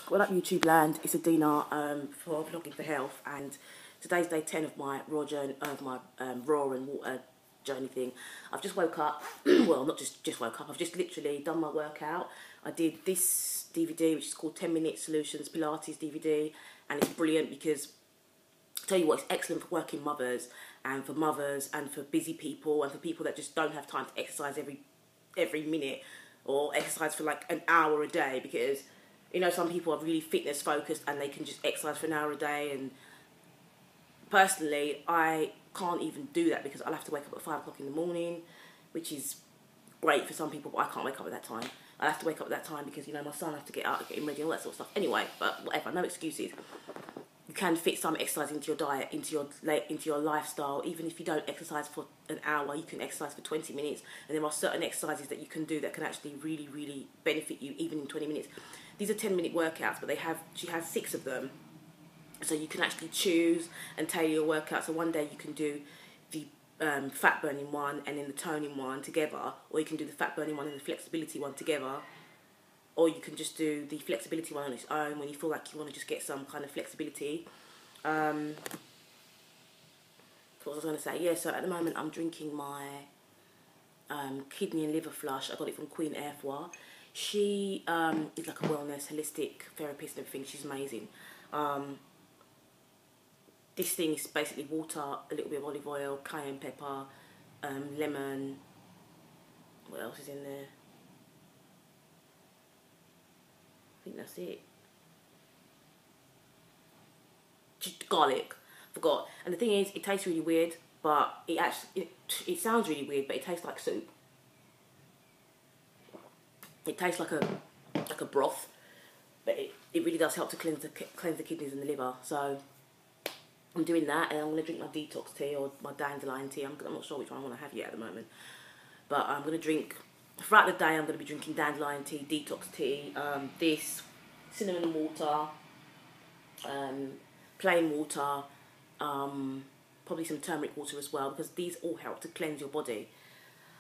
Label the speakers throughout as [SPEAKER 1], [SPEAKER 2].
[SPEAKER 1] What up YouTube land, it's Adina for Vlogging for Health, and today's day 10 of my raw and water journey thing. I've just woke up, well not just woke up, I've just literally done my workout. I did this DVD which is called 10 Minute Solutions Pilates DVD, and it's brilliant because, I'll tell you what, it's excellent for working mothers and for busy people and for people that just don't have time to exercise every minute or exercise for like an hour a day, because you know, some people are really fitness focused and they can just exercise for an hour a day, and personally, I can't even do that because I'll have to wake up at 5 o'clock in the morning, which is great for some people, but I can't wake up at that time. I have to wake up at that time because, you know, my son has to get out, get him ready, all that sort of stuff. Anyway, but whatever, no excuses. You can fit some exercise into your diet, into your lifestyle. Even if you don't exercise for an hour, you can exercise for 20 minutes. And there are certain exercises that you can do that can actually really, really benefit you, even in 20 minutes. These are 10-minute workouts, but she has 6 of them. So you can actually choose and tailor your workout. So one day you can do the fat burning one and then the toning one together, or you can do the fat burning one and the flexibility one together, or you can just do the flexibility one on its own when you feel like you want to just get some kind of flexibility. What was I going to say? Yeah, so at the moment I'm drinking my kidney and liver flush. I got it from Queen Airfoy. She is like a wellness, holistic therapist and everything. She's amazing. This thing is basically water, a little bit of olive oil, cayenne pepper, lemon. What else is in there? I think that's it. Just garlic. Forgot. And the thing is, it tastes really weird, but it sounds really weird, but it tastes like soup. It tastes like a broth, but it really does help to cleanse the kidneys and the liver. So I'm doing that, and I'm going to drink my detox tea or my dandelion tea. I'm not sure which one I want to have yet at the moment, but I'm going to drink throughout the day. I'm going to be drinking dandelion tea, detox tea, this cinnamon water, plain water, probably some turmeric water as well, because these all help to cleanse your body.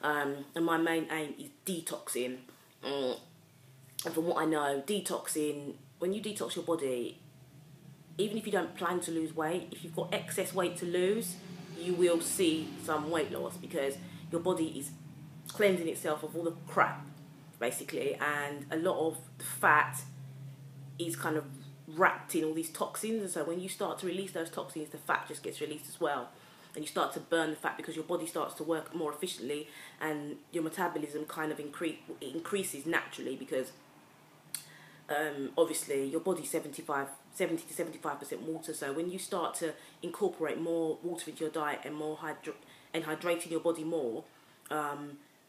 [SPEAKER 1] And my main aim is detoxing. And from what I know, detoxing, when you detox your body, even if you don't plan to lose weight, if you've got excess weight to lose, you will see some weight loss, because your body is cleansing itself of all the crap, basically, and a lot of the fat is kind of wrapped in all these toxins, and so when you start to release those toxins, the fat just gets released as well, and you start to burn the fat because your body starts to work more efficiently, and your metabolism kind of increases naturally, because obviously your body's 70 to 75% water. So when you start to incorporate more water into your diet and hydrating your body more,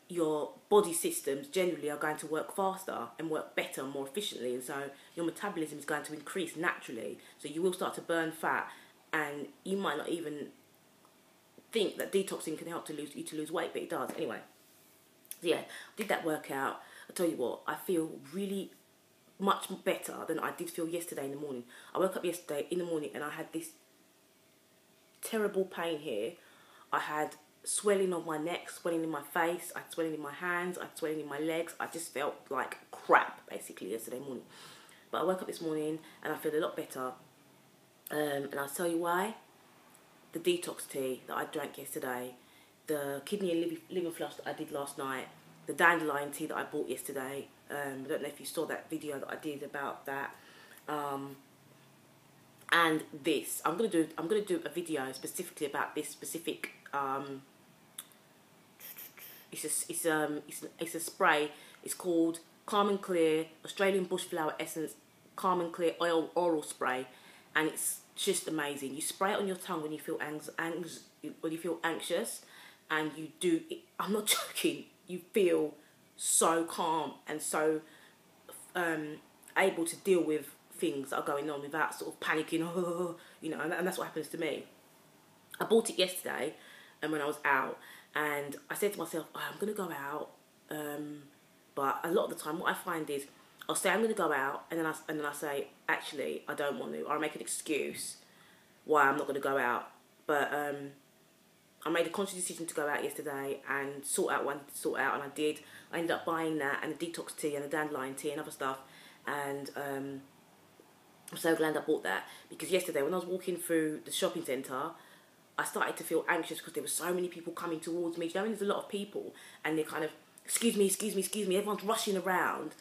[SPEAKER 1] your body systems generally are going to work faster and work better, more efficiently, and so your metabolism is going to increase naturally. So you will start to burn fat, and you might not even think that detoxing can help you to lose weight, but it does. Anyway, so yeah, I did that workout. I tell you what, I feel really much better than I did feel yesterday in the morning. I woke up yesterday in the morning and I had this terrible pain here. I had swelling on my neck, swelling in my face, I had swelling in my hands, I had swelling in my legs. I just felt like crap basically yesterday morning. But I woke up this morning and I feel a lot better. And I'll tell you why. The detox tea that I drank yesterday, the kidney and liver flush that I did last night, the dandelion tea that I bought yesterday. I don't know if you saw that video that I did about that. And this, I'm gonna do a video specifically about this specific. It's a spray. It's called Calm and Clear Australian Bush Flower Essence Calm and Clear Oral Spray, and it's just amazing. You spray it on your tongue when you feel anxious, and you do. I'm not joking. You feel so calm and so able to deal with things that are going on without sort of panicking, you know, and that's what happens to me. I bought it yesterday, and when I was out, and I said to myself, oh, I'm going to go out, but a lot of the time what I find is I'll say I'm going to go out, and then I say, actually, I don't want to, or I make an excuse why I'm not going to go out. But I made a conscious decision to go out yesterday and sort out what I needed to sort out, and I did. I ended up buying that and the detox tea and the dandelion tea and other stuff, and I'm so glad I bought that, because yesterday when I was walking through the shopping centre, I started to feel anxious because there were so many people coming towards me. Do you know when there's a lot of people and they're kind of, excuse me, excuse me, excuse me, everyone's rushing around?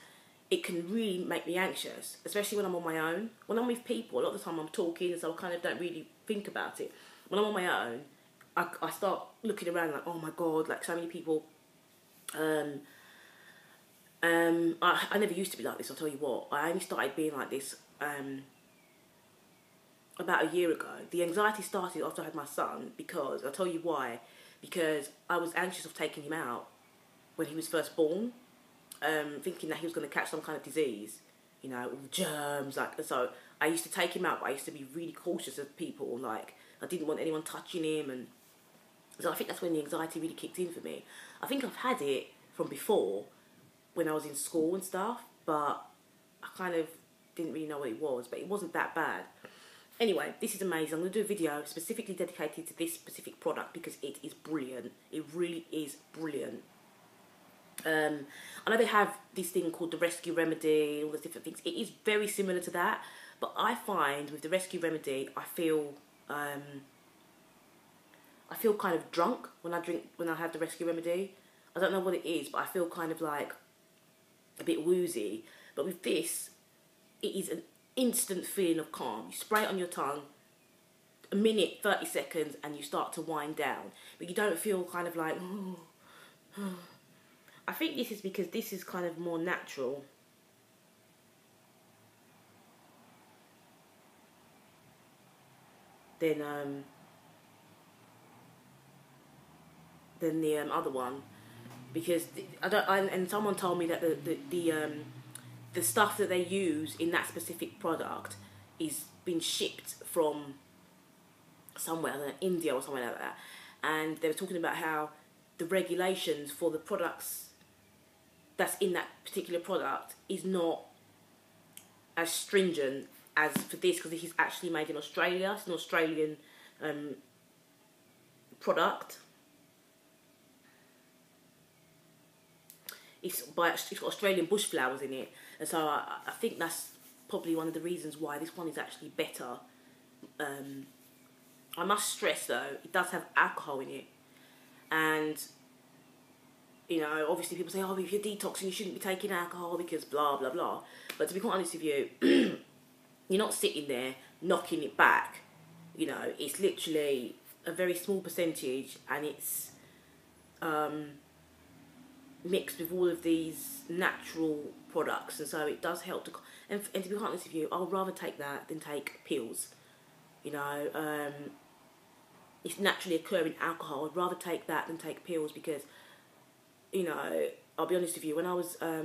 [SPEAKER 1] It can really make me anxious, especially when I'm on my own. When I'm with people, a lot of the time I'm talking, and so I kind of don't really think about it. When I'm on my own, I start looking around like, oh my God, like so many people. I never used to be like this, I'll tell you what. I only started being like this about a year ago. The anxiety started after I had my son, because, I'll tell you why, because I was anxious of taking him out when he was first born, thinking that he was going to catch some kind of disease, you know, all the germs, like, so I used to take him out, but I used to be really cautious of people, like, I didn't want anyone touching him, and so I think that's when the anxiety really kicked in for me. I think I've had it from before, when I was in school and stuff, but I kind of didn't really know what it was, but it wasn't that bad. Anyway, this is amazing. I'm going to do a video specifically dedicated to this specific product because it is brilliant. It really is brilliant. I know they have this thing called the Rescue Remedy, all those different things. It is very similar to that, but I find with the Rescue Remedy, I feel kind of drunk when I have the Rescue Remedy. I don't know what it is, but I feel kind of like a bit woozy. But with this, it is an instant feeling of calm. You spray it on your tongue, a minute, 30 seconds, and you start to wind down. But you don't feel kind of like, I think this is because this is kind of more natural. Than the other one, because and someone told me that the stuff that they use in that specific product is been shipped from somewhere, I don't know, India or somewhere like that, and they were talking about how the regulations for the products that's in that particular product is not as stringent as for this, because this is actually made in Australia. It's an Australian product. It's got Australian bush flowers in it, and so I think that's probably one of the reasons why this one is actually better. I must stress though, it does have alcohol in it, and you know, obviously people say, oh, if you're detoxing, you shouldn't be taking alcohol because blah blah blah. But to be quite honest with you, you're not sitting there knocking it back. You know, it's literally a very small percentage, and it's mixed with all of these natural products, and so it does help to. And to be honest with you, I would rather take that than take pills. You know, it's naturally occurring alcohol. I'd rather take that than take pills because, you know, I'll be honest with you. When I was how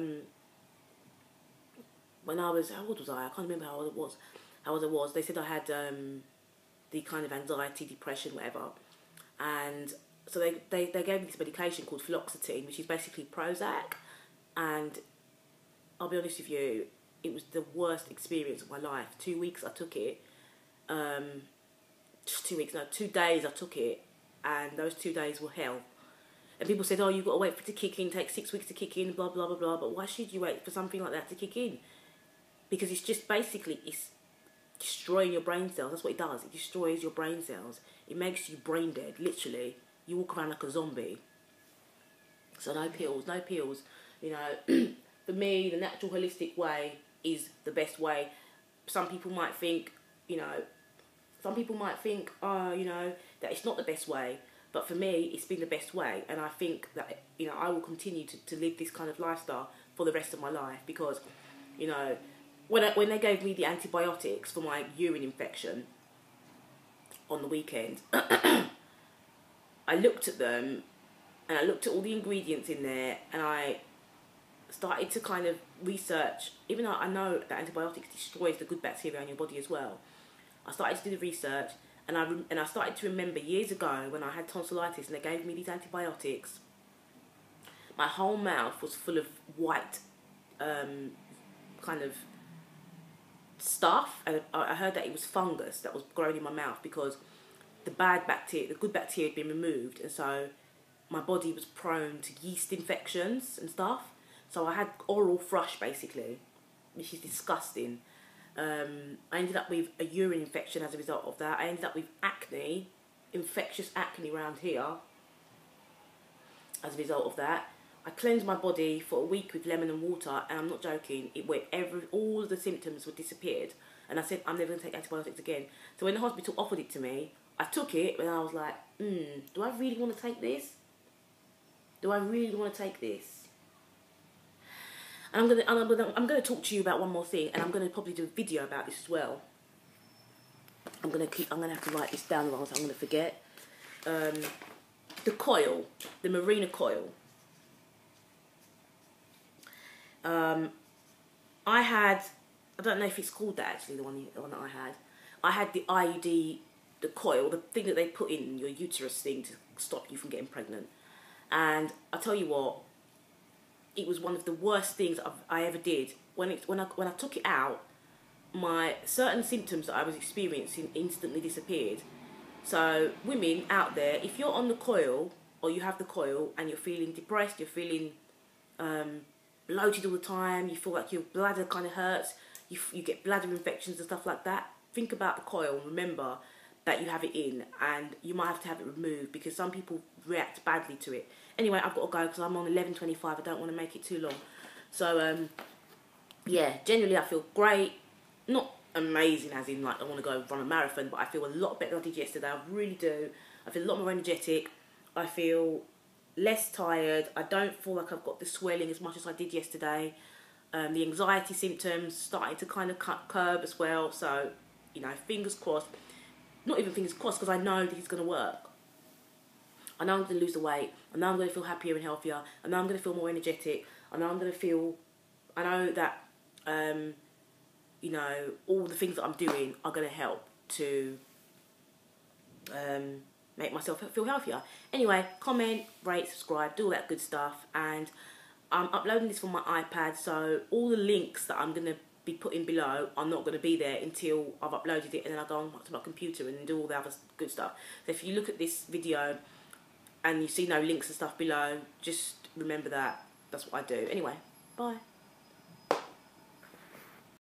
[SPEAKER 1] old was I? I can't remember how old I was. They said I had the kind of anxiety, depression, whatever, and so they gave me this medication called fluoxetine, which is basically Prozac, and I'll be honest with you, it was the worst experience of my life. 2 weeks I took it, 2 days I took it, and those 2 days were hell. And people said, oh, you've got to wait for it to kick in, take 6 weeks to kick in, blah, blah, blah, blah, but why should you wait for something like that to kick in? Because it's just basically, it's destroying your brain cells. That's what it does. It destroys your brain cells. It makes you brain dead, literally. You walk around like a zombie. So no pills. You know, for me, the natural holistic way is the best way. Some people might think, you know, oh, you know, that it's not the best way. But for me, it's been the best way. And I think that, you know, I will continue to live this kind of lifestyle for the rest of my life. Because, you know, when they gave me the antibiotics for my urine infection on the weekend, I looked at them, and I looked at all the ingredients in there, and I started to kind of research, even though I know that antibiotics destroys the good bacteria in your body as well. I started to do the research, and I started to remember years ago when I had tonsillitis and they gave me these antibiotics. My whole mouth was full of white kind of stuff, and I heard that it was fungus that was growing in my mouth because the good bacteria had been removed, and so my body was prone to yeast infections and stuff. So I had oral thrush basically, which is disgusting. I ended up with a urine infection as a result of that. I ended up with acne, infectious acne around here as a result of that. I cleansed my body for a week with lemon and water, and I'm not joking, it went all of the symptoms were disappeared, and I said I'm never going to take antibiotics again. So when the hospital offered it to me, I took it, and I was like, do I really want to take this? Do I really want to take this? And I'm gonna talk to you about one more thing, and I'm gonna probably do a video about this as well. I'm gonna have to write this down, otherwise I'm gonna forget. The coil, the Mirena coil. I don't know if it's called that actually, the one that I had. I had the IUD, the coil, the thing that they put in your uterus thing to stop you from getting pregnant. And I tell you what, it was one of the worst things I ever did. When I took it out, my certain symptoms that I was experiencing instantly disappeared. So women out there, if you're on the coil or you have the coil and you're feeling depressed, you're feeling bloated all the time, you feel like your bladder kind of hurts, you get bladder infections and stuff like that, think about the coil and remember that you have it in, and you might have to have it removed because some people react badly to it. Anyway, I've got to go because I'm on 11:25. I don't want to make it too long. So, yeah, generally I feel great. Not amazing as in like I want to go run a marathon, but I feel a lot better than I did yesterday. I really do. I feel a lot more energetic. I feel less tired. I don't feel like I've got the swelling as much as I did yesterday. The anxiety symptoms starting to kind of curb as well. So, you know, fingers crossed. Not even fingers crossed, because I know that it's going to work. I know I'm going to lose the weight. I know I'm going to feel happier and healthier. I know I'm going to feel more energetic. I know I'm going to feel... I know that, you know, all the things that I'm doing are going to help to make myself feel healthier. Anyway, comment, rate, subscribe, do all that good stuff. And I'm uploading this from my iPad, so all the links that I'm going to be putting below are not going to be there until I've uploaded it, and then I go on to my computer and do all the other good stuff. So if you look at this video and you see no links and stuff below, just remember that that's what I do. Anyway, bye.